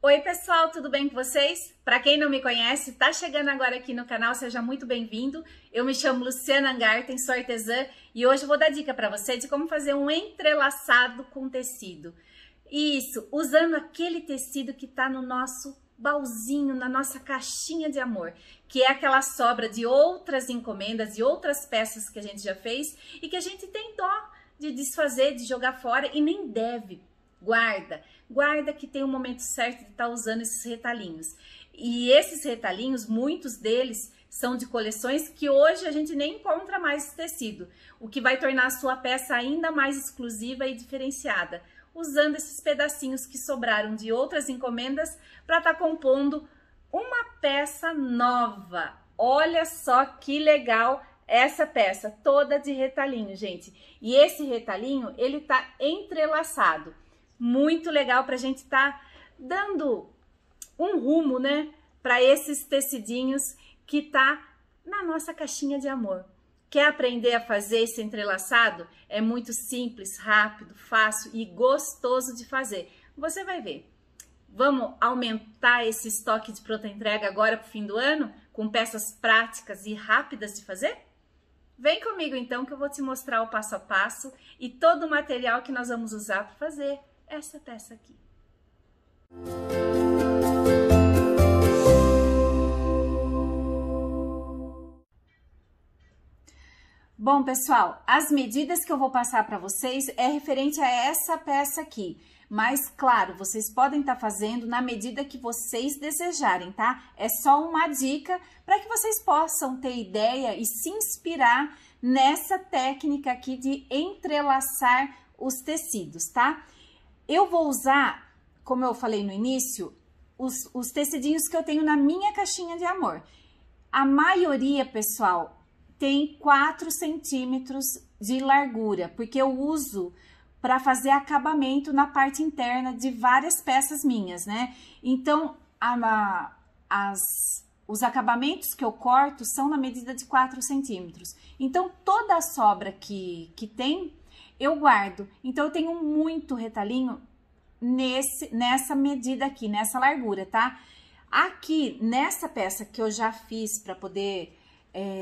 Oi pessoal, tudo bem com vocês? Para quem não me conhece, tá chegando agora aqui no canal, seja muito bem-vindo. Eu me chamo Luciana Angarten, sou artesã e hoje eu vou dar dica para você de como fazer um entrelaçado com tecido. Isso, usando aquele tecido que tá no nosso baúzinho, na nossa caixinha de amor, que é aquela sobra de outras encomendas e outras peças que a gente já fez e que a gente tem dó de desfazer, de jogar fora e nem deve. Guarda que tem um momento certo de estar usando esses retalhinhos. E esses retalhinhos, muitos deles são de coleções que hoje a gente nem encontra mais esse tecido, o que vai tornar a sua peça ainda mais exclusiva e diferenciada, usando esses pedacinhos que sobraram de outras encomendas para estar compondo uma peça nova. Olha só que legal essa peça, toda de retalhinho, gente. E esse retalhinho, ele tá entrelaçado. Muito legal para a gente estar dando um rumo, né, para esses tecidinhos que tá na nossa caixinha de amor. Quer aprender a fazer esse entrelaçado? É muito simples, rápido, fácil e gostoso de fazer. Você vai ver. Vamos aumentar esse estoque de pronta entrega agora para o fim do ano, com peças práticas e rápidas de fazer? Vem comigo então que eu vou te mostrar o passo a passo e todo o material que nós vamos usar para fazer essa peça aqui. Bom, pessoal, as medidas que eu vou passar para vocês é referente a essa peça aqui. Mas, claro, vocês podem estar fazendo na medida que vocês desejarem, tá? É só uma dica para que vocês possam ter ideia e se inspirar nessa técnica aqui de entrelaçar os tecidos, tá? Eu vou usar, como eu falei no início, os tecidinhos que eu tenho na minha caixinha de amor. A maioria, pessoal, tem 4 centímetros de largura, porque eu uso para fazer acabamento na parte interna de várias peças minhas, né? Então, os acabamentos que eu corto são na medida de 4 centímetros. Então, toda a sobra que tem, eu guardo. Então, eu tenho muito retalhinho nessa medida aqui, nessa largura, tá? Aqui, nessa peça que eu já fiz para poder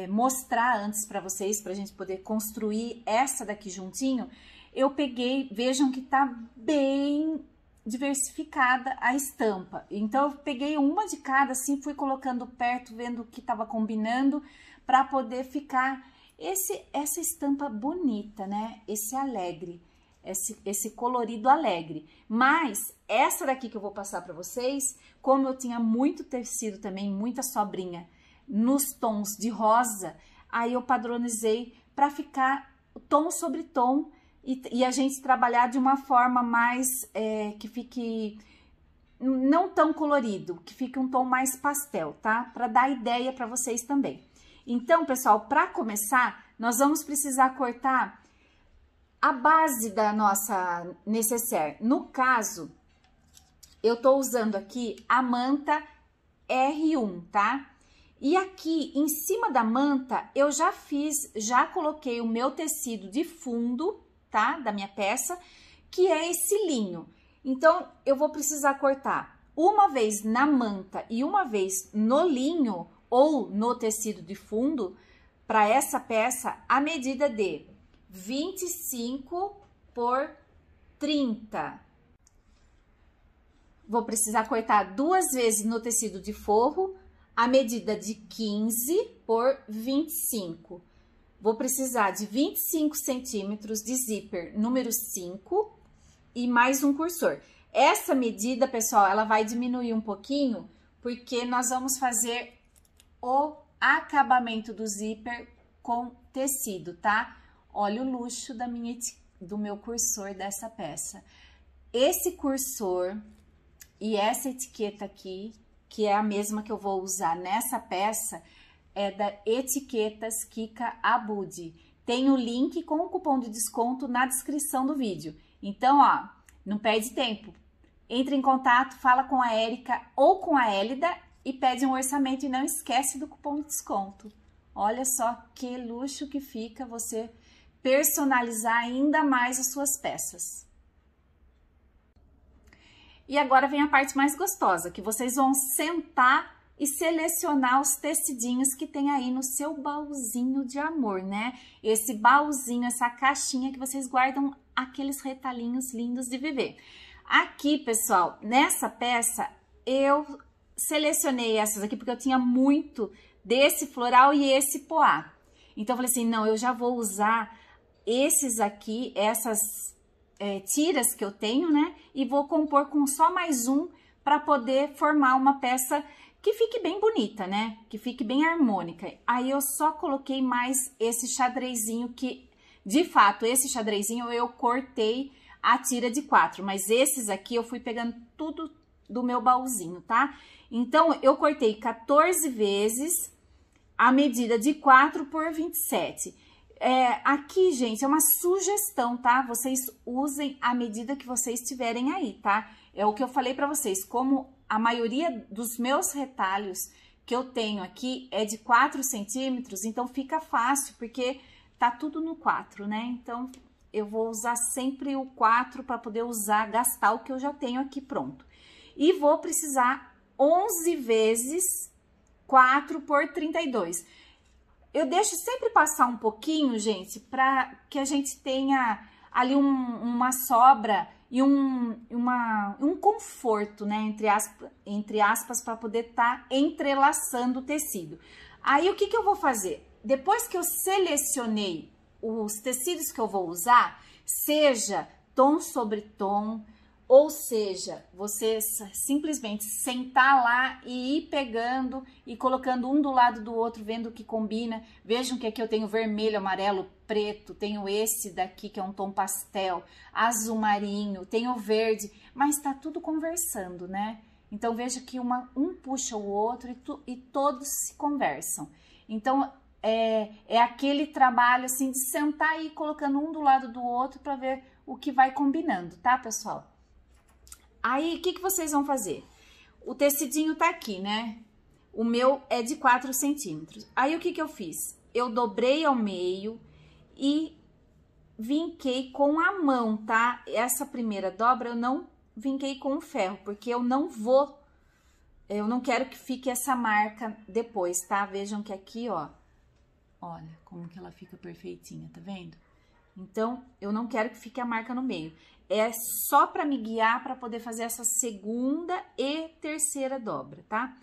mostrar antes para vocês, pra gente poder construir essa daqui juntinho, eu peguei, vejam que tá bem diversificada a estampa. Então, eu peguei uma de cada, assim, fui colocando perto, vendo o que tava combinando, para poder ficar essa estampa bonita, né? Esse alegre, esse colorido alegre. Mas essa daqui que eu vou passar para vocês, como eu tinha muito tecido também, muita sobrinha nos tons de rosa, aí eu padronizei para ficar tom sobre tom e a gente trabalhar de uma forma mais que fique não tão colorido, que fique um tom mais pastel, tá? Para dar ideia para vocês também. Então, pessoal, para começar, nós vamos precisar cortar a base da nossa necessaire. No caso, eu tô usando aqui a manta R1, tá? E aqui, em cima da manta, eu já coloquei o meu tecido de fundo, tá? Da minha peça, que é esse linho. Então, eu vou precisar cortar uma vez na manta e uma vez no linho ou no tecido de fundo, para essa peça, a medida de 25 por 30. Vou precisar cortar 2 vezes no tecido de forro, a medida de 15 por 25. Vou precisar de 25 centímetros de zíper número 5 e mais um cursor. Essa medida, pessoal, ela vai diminuir um pouquinho, porque nós vamos fazer o acabamento do zíper com tecido, tá? Olha o luxo do meu cursor dessa peça. Esse cursor e essa etiqueta aqui, que é a mesma que eu vou usar nessa peça, é da Etiquetas Kika Abudi. Tem o link com o cupom de desconto na descrição do vídeo. Então, ó, não perde tempo. Entre em contato, fala com a Érica ou com a Élida e pede um orçamento e não esquece do cupom de desconto. Olha só que luxo que fica você personalizar ainda mais as suas peças. E agora vem a parte mais gostosa, que vocês vão sentar e selecionar os tecidinhos que tem aí no seu baúzinho de amor, né? Esse baúzinho, essa caixinha que vocês guardam aqueles retalhinhos lindos de viver. Aqui, pessoal, nessa peça, eu selecionei essas aqui porque eu tinha muito desse floral e esse poá. Então, eu falei assim, não, eu já vou usar esses aqui, essas tiras que eu tenho, né? E vou compor com só mais um para poder formar uma peça que fique bem bonita, né? Que fique bem harmônica. Aí eu só coloquei mais esse xadrezinho que, de fato, esse xadrezinho eu cortei a tira de 4, mas esses aqui eu fui pegando tudo do meu baúzinho, tá? Então, eu cortei 14 vezes a medida de 4 por 27. Aqui, gente, é uma sugestão, tá? Vocês usem a medida que vocês tiverem aí, tá? É o que eu falei pra vocês, como a maioria dos meus retalhos que eu tenho aqui é de 4 centímetros, então fica fácil, porque tá tudo no 4, né? Então, eu vou usar sempre o 4 para poder gastar o que eu já tenho aqui pronto. E vou precisar 11 vezes 4 por 32. Eu deixo sempre passar um pouquinho, gente, para que a gente tenha ali uma sobra e um conforto, né, entre aspas, para poder estar entrelaçando o tecido. Aí, o que eu vou fazer? Depois que eu selecionei os tecidos que eu vou usar, seja tom sobre tom, ou seja, você simplesmente sentar lá e ir pegando e colocando um do lado do outro, vendo o que combina. Vejam que aqui eu tenho vermelho, amarelo, preto, tenho esse daqui que é um tom pastel, azul marinho, tenho verde, mas tá tudo conversando, né? Então, veja que um puxa o outro e todos se conversam. Então, é aquele trabalho assim de sentar e ir colocando um do lado do outro para ver o que vai combinando, tá, pessoal? Aí, o que vocês vão fazer? O tecidinho tá aqui, né? O meu é de 4 centímetros. Aí, o que eu fiz? Eu dobrei ao meio e vinquei com a mão, tá? Essa primeira dobra eu não vinquei com o ferro, porque eu não quero que fique essa marca depois, tá? Vejam que aqui, ó, olha como que ela fica perfeitinha, tá vendo? Então, eu não quero que fique a marca no meio. É só para me guiar para poder fazer essa segunda e terceira dobra, tá?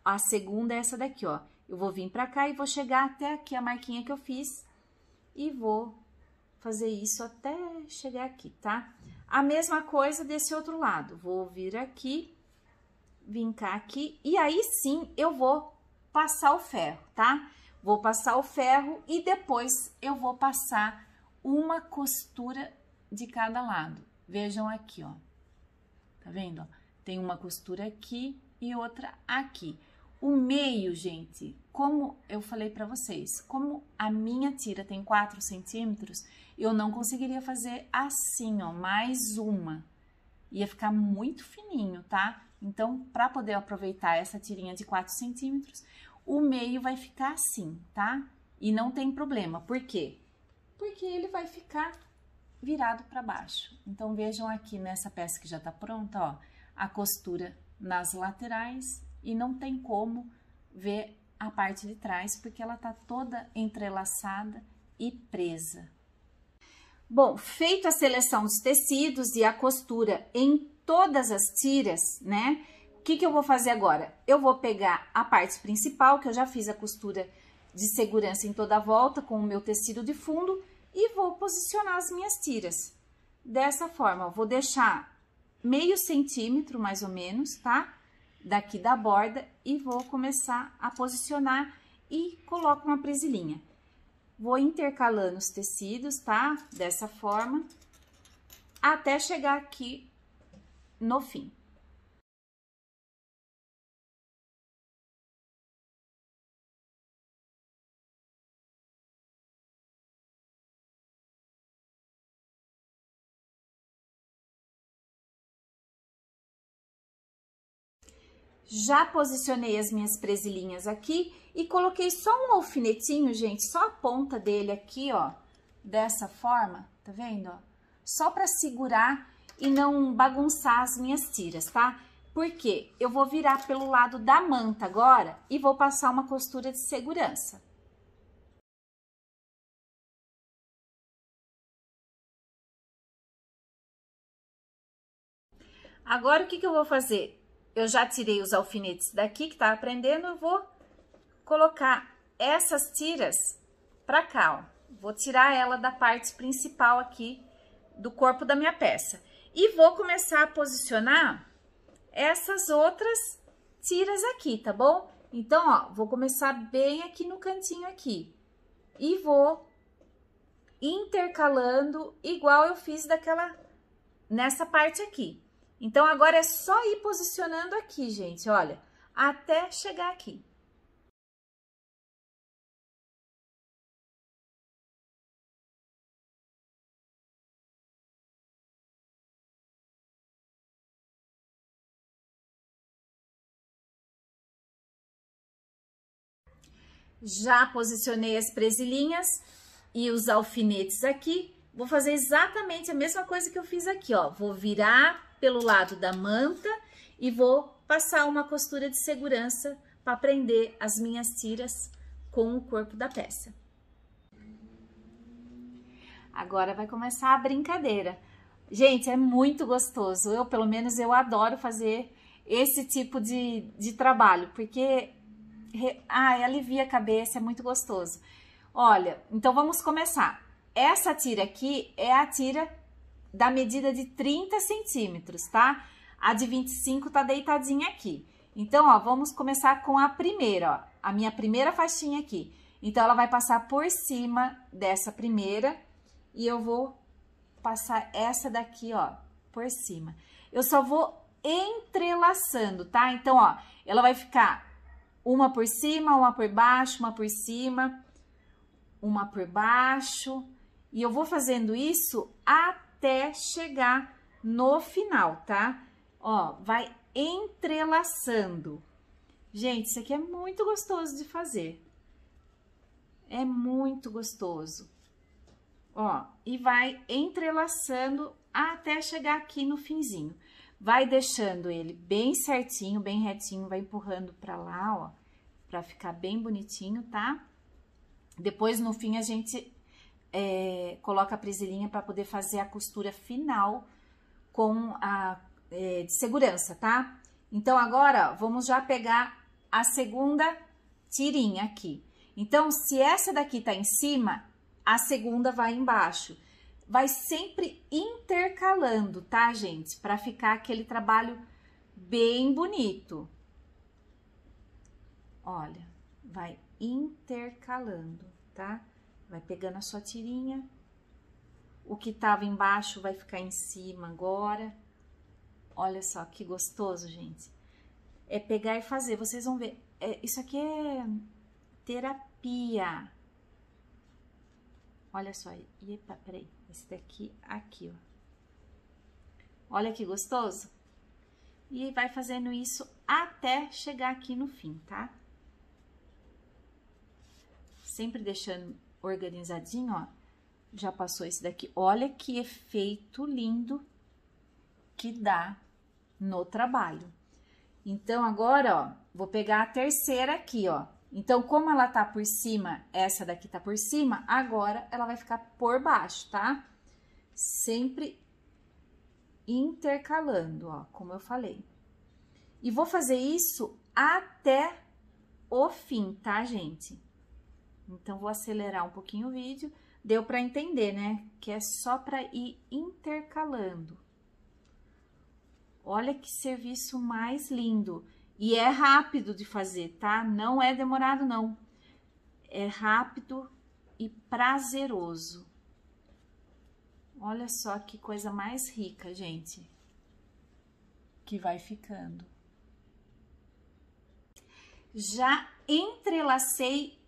A segunda é essa daqui, ó. Eu vou vir pra cá e vou chegar até aqui a marquinha que eu fiz e vou fazer isso até chegar aqui, tá? A mesma coisa desse outro lado. Vou vir aqui, vincar aqui e aí sim eu vou passar o ferro, tá? Vou passar o ferro e depois eu vou passar uma costura de cada lado. Vejam aqui, ó. Tá vendo, ó? Tem uma costura aqui e outra aqui. O meio, gente, como eu falei pra vocês, como a minha tira tem 4 centímetros, eu não conseguiria fazer assim, ó, mais uma. Ia ficar muito fininho, tá? Então, pra poder aproveitar essa tirinha de 4 centímetros, o meio vai ficar assim, tá? E não tem problema. Por quê? Porque ele vai ficar virado para baixo. Então, vejam aqui nessa peça que já tá pronta, ó, a costura nas laterais e não tem como ver a parte de trás, porque ela tá toda entrelaçada e presa. Bom, feito a seleção dos tecidos e a costura em todas as tiras, né? O que eu vou fazer agora? Eu vou pegar a parte principal, que eu já fiz a costura de segurança em toda a volta com o meu tecido de fundo, e vou posicionar as minhas tiras. Dessa forma, eu vou deixar meio centímetro, mais ou menos, tá? Daqui da borda, e vou começar a posicionar e coloco uma presilhinha. Vou intercalando os tecidos, tá? Dessa forma, até chegar aqui no fim. Já posicionei as minhas presilhinhas aqui e coloquei só um alfinetinho, gente, só a ponta dele aqui, ó, dessa forma, tá vendo, ó? Só para segurar e não bagunçar as minhas tiras, tá? Porque eu vou virar pelo lado da manta agora e vou passar uma costura de segurança. Agora, o que eu vou fazer? Eu já tirei os alfinetes daqui, que tá prendendo, eu vou colocar essas tiras pra cá, ó. Vou tirar ela da parte principal aqui do corpo da minha peça. E vou começar a posicionar essas outras tiras aqui, tá bom? Então, ó, vou começar bem aqui no cantinho aqui. E vou intercalando igual eu fiz nessa parte aqui. Então, agora é só ir posicionando aqui, gente, olha, até chegar aqui. Já posicionei as presilhinhas e os alfinetes aqui. Vou fazer exatamente a mesma coisa que eu fiz aqui, ó. Vou virar pelo lado da manta e vou passar uma costura de segurança para prender as minhas tiras com o corpo da peça. Agora vai começar a brincadeira. Gente, é muito gostoso. Pelo menos, eu adoro fazer esse tipo de trabalho, porque alivia a cabeça, é muito gostoso. Olha, então vamos começar. Essa tira aqui é a tira da medida de 30 centímetros, tá? A de 25 tá deitadinha aqui. Então, ó, vamos começar com a primeira, ó, a minha primeira faixinha aqui. Então, ela vai passar por cima dessa primeira e eu vou passar essa daqui, ó, por cima. Eu só vou entrelaçando, tá? Então, ó, ela vai ficar uma por cima, uma por baixo, uma por cima, uma por baixo. E eu vou fazendo isso até chegar no final, tá? Ó, vai entrelaçando. Gente, isso aqui é muito gostoso de fazer. É muito gostoso. Ó, e vai entrelaçando até chegar aqui no finzinho. Vai deixando ele bem certinho, bem retinho, vai empurrando pra lá, ó, pra ficar bem bonitinho, tá? Depois, no fim, a gente coloca a presilhinha pra poder fazer a costura final com a de segurança, tá? Então, agora, ó, vamos já pegar a segunda tirinha aqui. Então, se essa daqui tá em cima, a segunda vai embaixo. Vai sempre intercalando, tá, gente? Pra ficar aquele trabalho bem bonito. Olha, vai intercalando, tá? Vai pegando a sua tirinha. O que tava embaixo vai ficar em cima agora. Olha só que gostoso, gente. É pegar e fazer, vocês vão ver. Isso aqui é terapia. Olha só, epa, peraí, esse daqui, aqui, ó. Olha que gostoso. E vai fazendo isso até chegar aqui no fim, tá? Sempre deixando organizadinho, ó. Já passou esse daqui. Olha que efeito lindo que dá no trabalho. Então, agora, ó, vou pegar a terceira aqui, ó. Então, como ela tá por cima, essa daqui tá por cima, agora ela vai ficar por baixo, tá? Sempre intercalando, ó, como eu falei. E vou fazer isso até o fim, tá, gente? Então, vou acelerar um pouquinho o vídeo. Deu pra entender, né? Que é só pra ir intercalando. Olha que serviço mais lindo. E é rápido de fazer, tá? Não é demorado, não. É rápido e prazeroso. Olha só que coisa mais rica, gente. Que vai ficando. Já entrelacei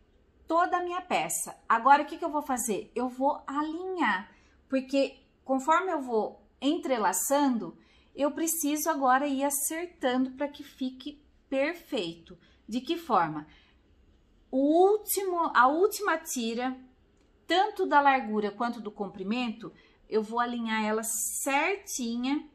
toda a minha peça. Agora, o que eu vou fazer? Eu vou alinhar, porque conforme eu vou entrelaçando, eu preciso agora ir acertando para que fique perfeito. De que forma? A última tira, tanto da largura quanto do comprimento, eu vou alinhar ela certinha,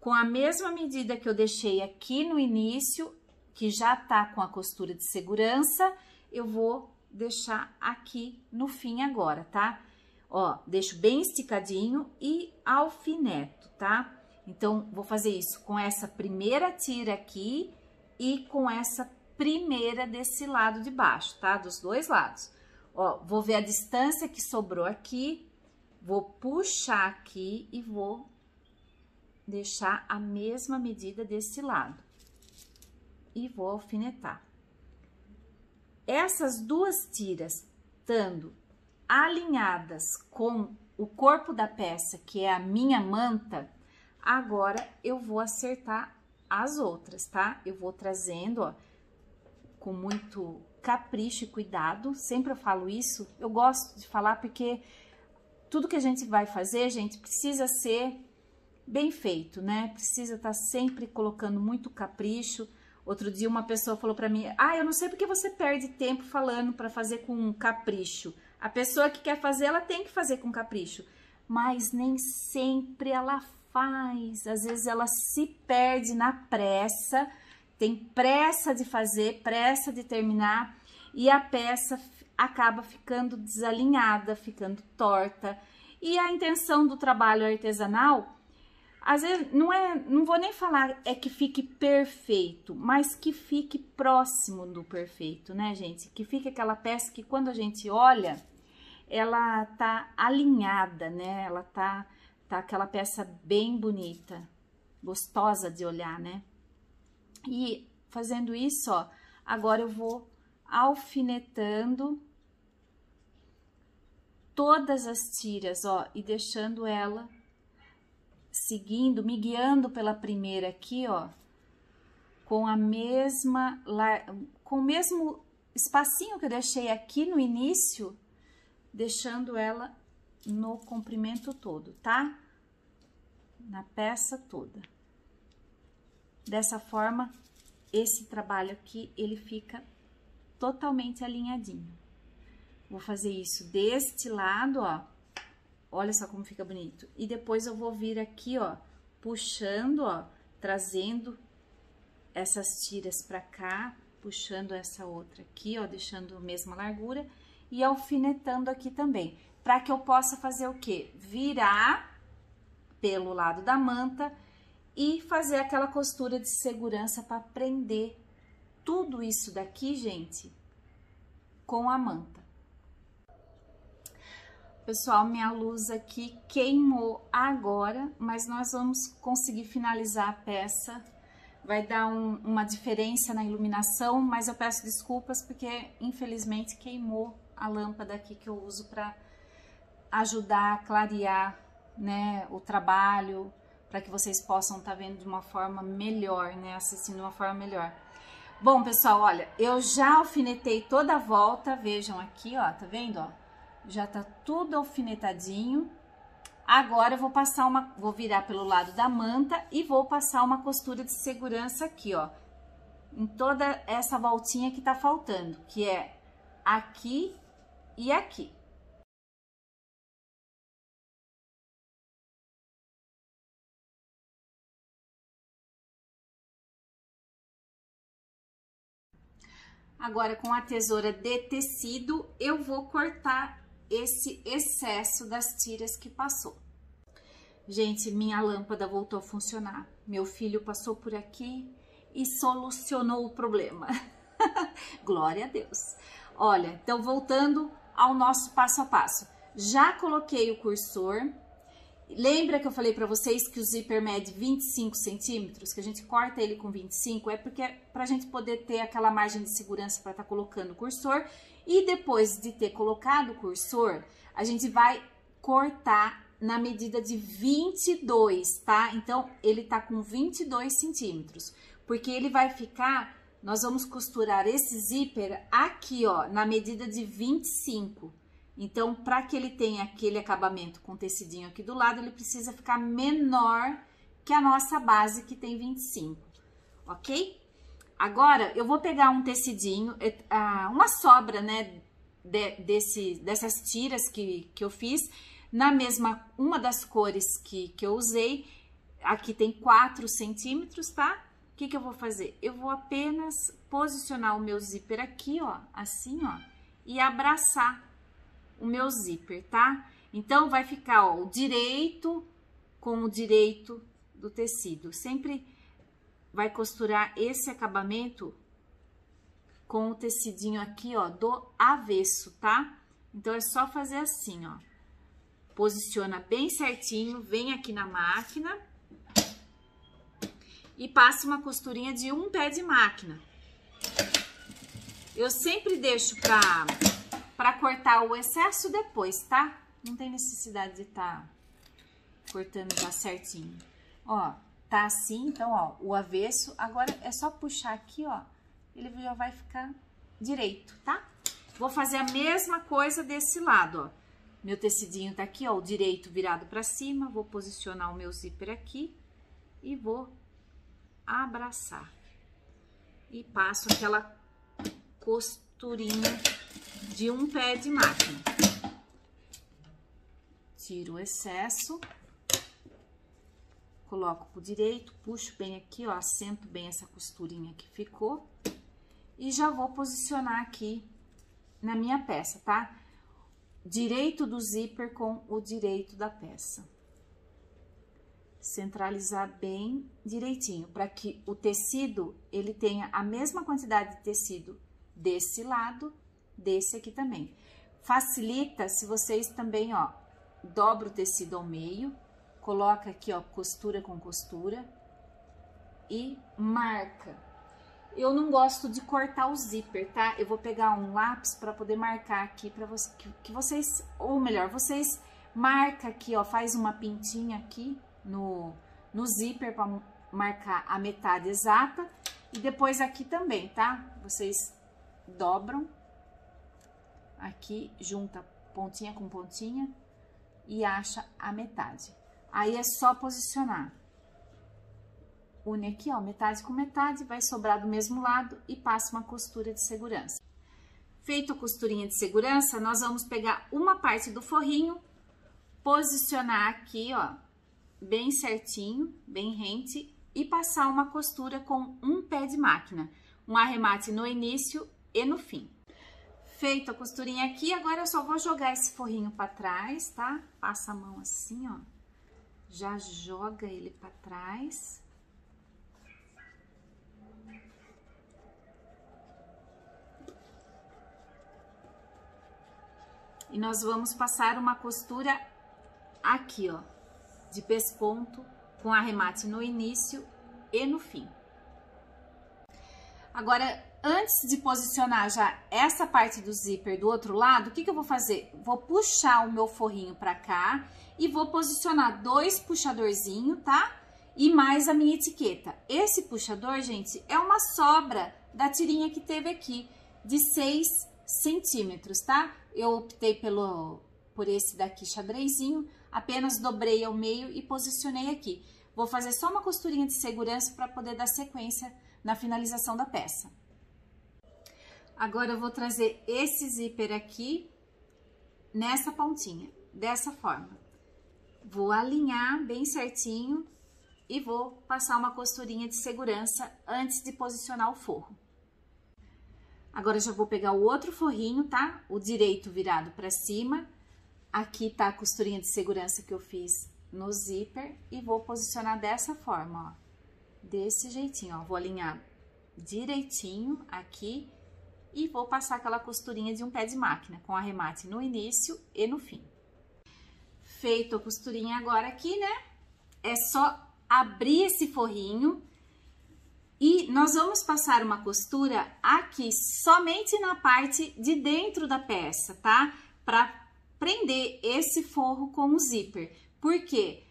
com a mesma medida que eu deixei aqui no início, que já tá com a costura de segurança, eu vou deixar aqui no fim agora, tá? Ó, deixo bem esticadinho e alfineto, tá? Então, vou fazer isso com essa primeira tira aqui e com essa primeira desse lado de baixo, tá? Dos dois lados. Ó, vou ver a distância que sobrou aqui, vou puxar aqui e vou deixar a mesma medida desse lado. E vou alfinetar. Essas duas tiras, estando alinhadas com o corpo da peça, que é a minha manta, agora eu vou acertar as outras, tá? Eu vou trazendo, ó, com muito capricho e cuidado. Sempre eu falo isso, eu gosto de falar porque tudo que a gente vai fazer, gente, precisa ser bem feito, né? Precisa estar sempre colocando muito capricho. Outro dia uma pessoa falou pra mim, eu não sei porque você perde tempo falando pra fazer com capricho. A pessoa que quer fazer, ela tem que fazer com capricho. Mas nem sempre ela faz. Às vezes ela se perde na pressa, tem pressa de fazer, pressa de terminar, e a peça acaba ficando desalinhada, ficando torta. E a intenção do trabalho artesanal, às vezes, não vou nem falar que fique perfeito, mas que fique próximo do perfeito, né, gente? Que fique aquela peça que quando a gente olha, ela tá alinhada, né? Ela tá aquela peça bem bonita, gostosa de olhar, né? E fazendo isso, ó, agora eu vou alfinetando todas as tiras, ó, e deixando ela seguindo, me guiando pela primeira aqui, ó, com a mesma, com o mesmo espacinho que eu deixei aqui no início, deixando ela no comprimento todo, tá? Na peça toda. Dessa forma, esse trabalho aqui, ele fica totalmente alinhadinho. Vou fazer isso deste lado, ó. Olha só como fica bonito. E depois eu vou vir aqui, ó, puxando, ó, trazendo essas tiras pra cá, puxando essa outra aqui, ó, deixando a mesma largura e alfinetando aqui também. Pra que eu possa fazer o quê? Virar pelo lado da manta e fazer aquela costura de segurança pra prender tudo isso daqui, gente, com a manta. Pessoal, minha luz aqui queimou agora, mas nós vamos conseguir finalizar a peça. Vai dar uma diferença na iluminação, mas eu peço desculpas porque, infelizmente, queimou a lâmpada aqui que eu uso para ajudar a clarear, né, o trabalho, para que vocês possam estar vendo de uma forma melhor, né, assistindo de uma forma melhor. Bom, pessoal, olha, eu já alfinetei toda a volta, vejam aqui, ó, tá vendo, ó? Já tá tudo alfinetadinho. Agora eu vou passar vou virar pelo lado da manta e vou passar uma costura de segurança aqui, ó, em toda essa voltinha que tá faltando, que é aqui e aqui. Agora, com a tesoura de tecido, eu vou cortar esse excesso das tiras que passou. Gente, minha lâmpada voltou a funcionar. Meu filho passou por aqui e solucionou o problema. Glória a Deus. Olha, então voltando ao nosso passo a passo. Já coloquei o cursor. Lembra que eu falei para vocês que o zíper mede 25 centímetros? Que a gente corta ele com 25? É porque é pra gente poder ter aquela margem de segurança para estar colocando o cursor. E depois de ter colocado o cursor, a gente vai cortar na medida de 22, tá? Então, ele tá com 22 centímetros. Porque ele vai ficar, nós vamos costurar esse zíper aqui, ó, na medida de 25. Então, para que ele tenha aquele acabamento com tecidinho aqui do lado, ele precisa ficar menor que a nossa base, que tem 25, ok? Agora, eu vou pegar um tecidinho, uma sobra, né, dessas tiras que eu fiz. uma das cores que eu usei, aqui tem 4 centímetros, tá? O que eu vou fazer? Eu vou apenas posicionar o meu zíper aqui, ó, assim, ó, e abraçar o meu zíper, tá? Então, vai ficar, ó, o direito com o direito do tecido. Sempre vai costurar esse acabamento com o tecidinho aqui, ó, do avesso, tá? Então, é só fazer assim, ó. Posiciona bem certinho, vem aqui na máquina e passa uma costurinha de um pé de máquina. Eu sempre deixo pra cortar o excesso depois, tá? Não tem necessidade de tá cortando já certinho. Ó, tá assim, então, ó, o avesso. Agora, é só puxar aqui, ó, ele já vai ficar direito, tá? Vou fazer a mesma coisa desse lado, ó. Meu tecidinho tá aqui, ó, o direito virado pra cima. Vou posicionar o meu zíper aqui e vou abraçar. E passo aquela costurinha de um pé de máquina. Tiro o excesso. Coloco pro direito, puxo bem aqui, ó, assento bem essa costurinha que ficou. E já vou posicionar aqui na minha peça, tá? Direito do zíper com o direito da peça. Centralizar bem direitinho, para que o tecido, ele tenha a mesma quantidade de tecido desse lado, desse aqui também. Facilita se vocês também, ó, dobra o tecido ao meio, coloca aqui, ó, costura com costura e marca. Eu não gosto de cortar o zíper, tá? Eu vou pegar um lápis para poder marcar aqui para que vocês, ou melhor, vocês marca aqui, ó, faz uma pintinha aqui no zíper para marcar a metade exata e depois aqui também, tá? Vocês dobram aqui, junta pontinha com pontinha e acha a metade. Aí é só posicionar. Une aqui, ó, metade com metade, vai sobrar do mesmo lado e passa uma costura de segurança. Feito a costurinha de segurança, nós vamos pegar uma parte do forrinho, posicionar aqui, ó, bem certinho, bem rente, e passar uma costura com um pé de máquina, um arremate no início e no fim. Feito a costurinha aqui, agora eu só vou jogar esse forrinho para trás, tá? Passa a mão assim, ó, já joga ele para trás. E nós vamos passar uma costura aqui, ó, de pesponto, com arremate no início e no fim. Agora, antes de posicionar já essa parte do zíper do outro lado, o que eu vou fazer? Vou puxar o meu forrinho pra cá e vou posicionar 2 puxadorzinhos, tá? E mais a minha etiqueta. Esse puxador, gente, é uma sobra da tirinha que teve aqui, de 6 centímetros, tá? Eu optei por esse daqui xadrezinho, apenas dobrei ao meio e posicionei aqui. Vou fazer só uma costurinha de segurança para poder dar sequência na finalização da peça. Agora eu vou trazer esse zíper aqui nessa pontinha, dessa forma. Vou alinhar bem certinho e vou passar uma costurinha de segurança antes de posicionar o forro. Agora, já vou pegar o outro forrinho, tá? O direito virado pra cima. Aqui tá a costurinha de segurança que eu fiz no zíper e vou posicionar dessa forma, ó. Desse jeitinho, ó. Vou alinhar direitinho aqui e vou passar aquela costurinha de um pé de máquina, com arremate no início e no fim. Feito a costurinha agora aqui, né? É só abrir esse forrinho. E nós vamos passar uma costura aqui, somente na parte de dentro da peça, tá? Pra prender esse forro com o zíper. Porque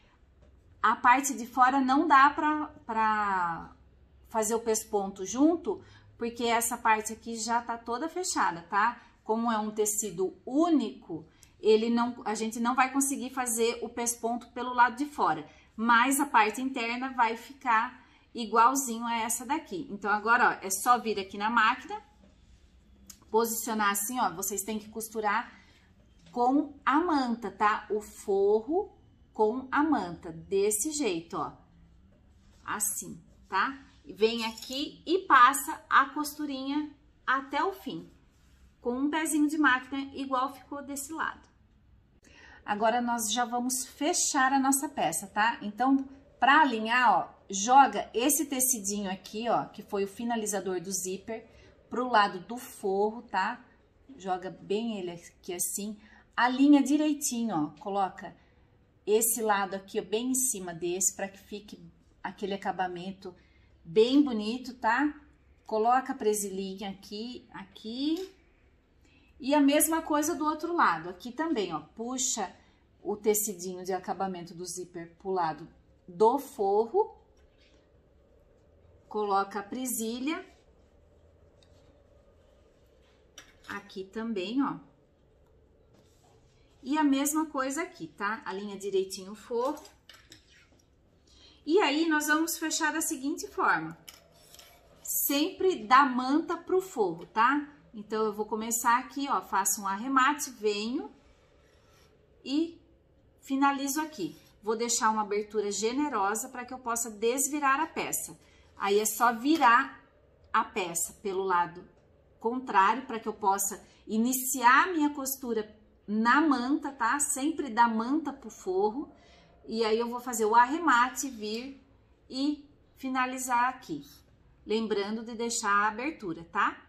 a parte de fora não dá pra fazer o pesponto junto, porque essa parte aqui já tá toda fechada, tá? Como é um tecido único, a gente não vai conseguir fazer o pesponto pelo lado de fora. Mas a parte interna vai ficar igualzinho a essa daqui. Então, agora, ó, é só vir aqui na máquina, posicionar assim, ó, vocês têm que costurar com a manta, tá? O forro com a manta, desse jeito, ó. Assim, tá? Vem aqui e passa a costurinha até o fim, com um pezinho de máquina, igual ficou desse lado. Agora, nós já vamos fechar a nossa peça, tá? Então, para alinhar, ó, joga esse tecidinho aqui, ó, que foi o finalizador do zíper, pro lado do forro, tá? Joga bem ele aqui assim, alinha direitinho, ó, coloca esse lado aqui, ó, bem em cima desse, para que fique aquele acabamento bem bonito, tá? Coloca a presilhinha aqui, aqui. E a mesma coisa do outro lado, aqui também, ó, puxa o tecidinho de acabamento do zíper pro lado do forro, coloca a presilha, aqui também, ó, e a mesma coisa aqui, tá? Alinha direitinho o forro, e aí nós vamos fechar da seguinte forma, sempre da manta pro forro, tá? Então, eu vou começar aqui, ó, faço um arremate, venho e finalizo aqui. Vou deixar uma abertura generosa para que eu possa desvirar a peça. Aí, é só virar a peça pelo lado contrário, para que eu possa iniciar a minha costura na manta, tá? Sempre da manta pro forro. E aí, eu vou fazer o arremate, vir e finalizar aqui. Lembrando de deixar a abertura, tá?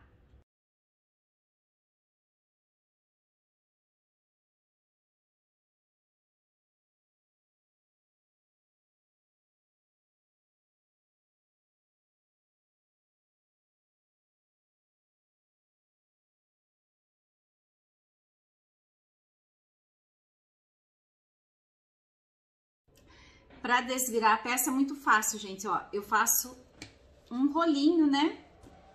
Para desvirar a peça é muito fácil, gente, ó. Eu faço um rolinho, né?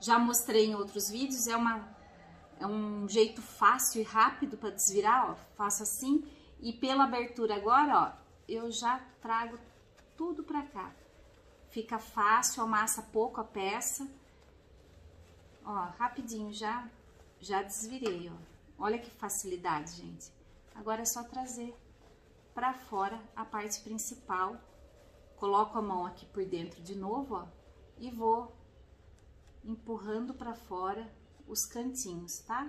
Já mostrei em outros vídeos, é um jeito fácil e rápido para desvirar, ó. Faço assim e pela abertura agora, ó, eu já trago tudo para cá. Fica fácil, amassa pouco a peça. Ó, rapidinho já desvirei, ó. Olha que facilidade, gente. Agora é só trazer para fora a parte principal, coloco a mão aqui por dentro de novo, ó, e vou empurrando para fora os cantinhos, tá?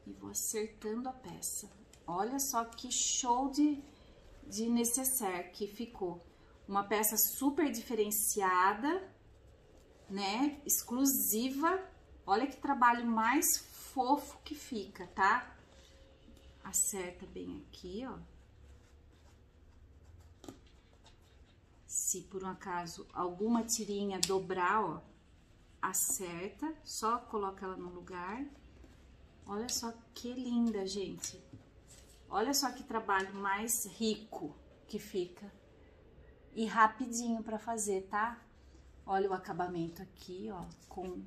E vou acertando a peça. Olha só que show de necessaire que ficou. Uma peça super diferenciada, né? Exclusiva. Olha que trabalho mais fofo que fica, tá? Acerta bem aqui, ó. Se por um acaso alguma tirinha dobrar, ó, acerta, só coloca ela no lugar. Olha só que linda, gente. Olha só que trabalho mais rico que fica. E rapidinho pra fazer, tá? Olha o acabamento aqui, ó, com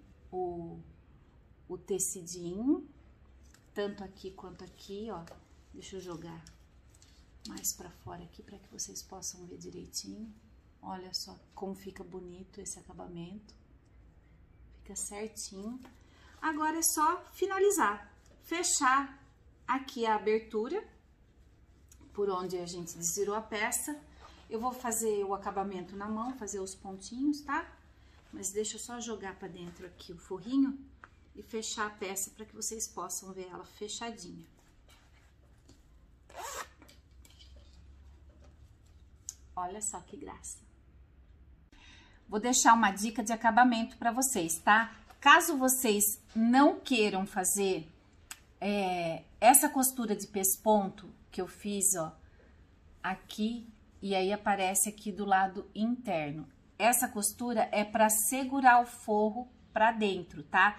o tecidinho. Tanto aqui quanto aqui, ó. Deixa eu jogar mais pra fora aqui para que vocês possam ver direitinho. Olha só como fica bonito esse acabamento. Fica certinho. Agora é só finalizar. Fechar aqui a abertura, por onde a gente desvirou a peça. Eu vou fazer o acabamento na mão, fazer os pontinhos, tá? Mas deixa eu só jogar pra dentro aqui o forrinho e fechar a peça para que vocês possam ver ela fechadinha. Olha só que graça. Vou deixar uma dica de acabamento para vocês, tá? Caso vocês não queiram fazer essa costura de pesponto que eu fiz, ó, aqui, e aí aparece aqui do lado interno. Essa costura é para segurar o forro para dentro, tá?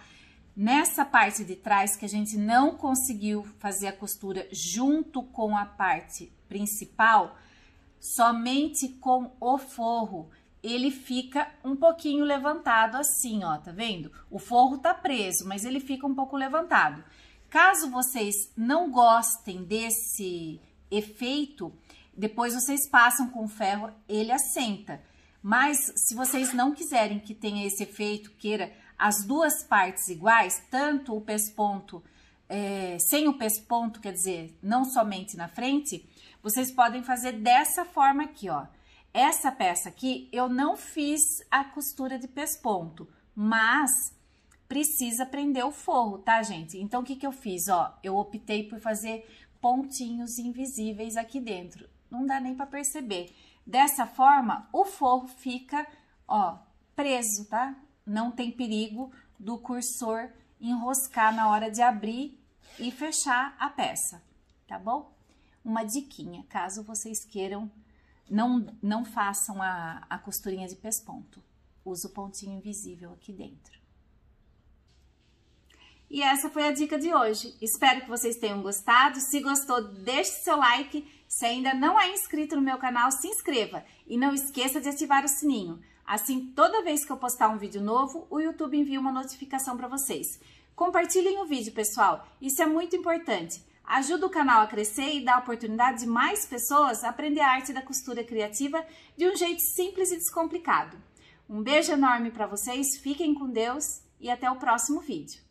Nessa parte de trás que a gente não conseguiu fazer a costura junto com a parte principal, somente com o forro, ele fica um pouquinho levantado assim, ó, tá vendo? O forro tá preso, mas ele fica um pouco levantado. Caso vocês não gostem desse efeito, depois vocês passam com ferro, ele assenta. Mas se vocês não quiserem que tenha esse efeito, queira as duas partes iguais, tanto o pesponto sem o pesponto, quer dizer, não somente na frente, vocês podem fazer dessa forma aqui, ó. Essa peça aqui, eu não fiz a costura de pesponto, mas precisa prender o forro, tá, gente? Então, o que que eu fiz, ó? Eu optei por fazer pontinhos invisíveis aqui dentro. Não dá nem pra perceber. Dessa forma, o forro fica, ó, preso, tá? Não tem perigo do cursor enroscar na hora de abrir e fechar a peça, tá bom? Uma diquinha, caso vocês queiram, não façam a costurinha de pesponto. Usa o pontinho invisível aqui dentro. E essa foi a dica de hoje. Espero que vocês tenham gostado. Se gostou, deixe seu like. Se ainda não é inscrito no meu canal, se inscreva. E não esqueça de ativar o sininho. Assim, toda vez que eu postar um vídeo novo, o YouTube envia uma notificação para vocês. Compartilhem o vídeo, pessoal. Isso é muito importante. Ajuda o canal a crescer e dá a oportunidade de mais pessoas aprender a arte da costura criativa de um jeito simples e descomplicado. Um beijo enorme para vocês, fiquem com Deus e até o próximo vídeo.